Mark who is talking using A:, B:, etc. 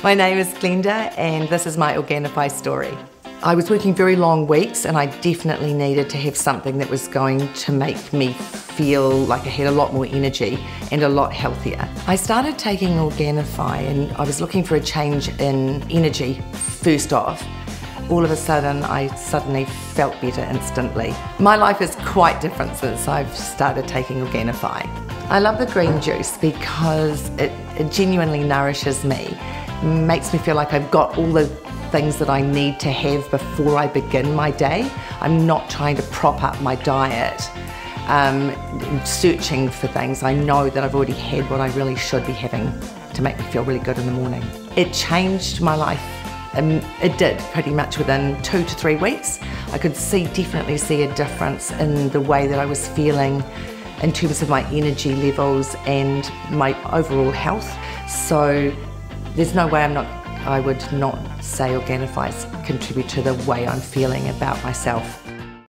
A: My name is Glenda and this is my Organifi story. I was working very long weeks and I definitely needed to have something that was going to make me feel like I had a lot more energy and a lot healthier. I started taking Organifi and I was looking for a change in energy first off. All of a sudden, I suddenly felt better instantly. My life is quite different since I've started taking Organifi. I love the green juice because it genuinely nourishes me, makes me feel like I've got all the things that I need to have before I begin my day. I'm not trying to prop up my diet, searching for things. I know that I've already had what I really should be having to make me feel really good in the morning. It changed my life. It did pretty much within 2 to 3 weeks. I could definitely see a difference in the way that I was feeling in terms of my energy levels and my overall health. So there's no way I would not say Organifi's contribute to the way I'm feeling about myself.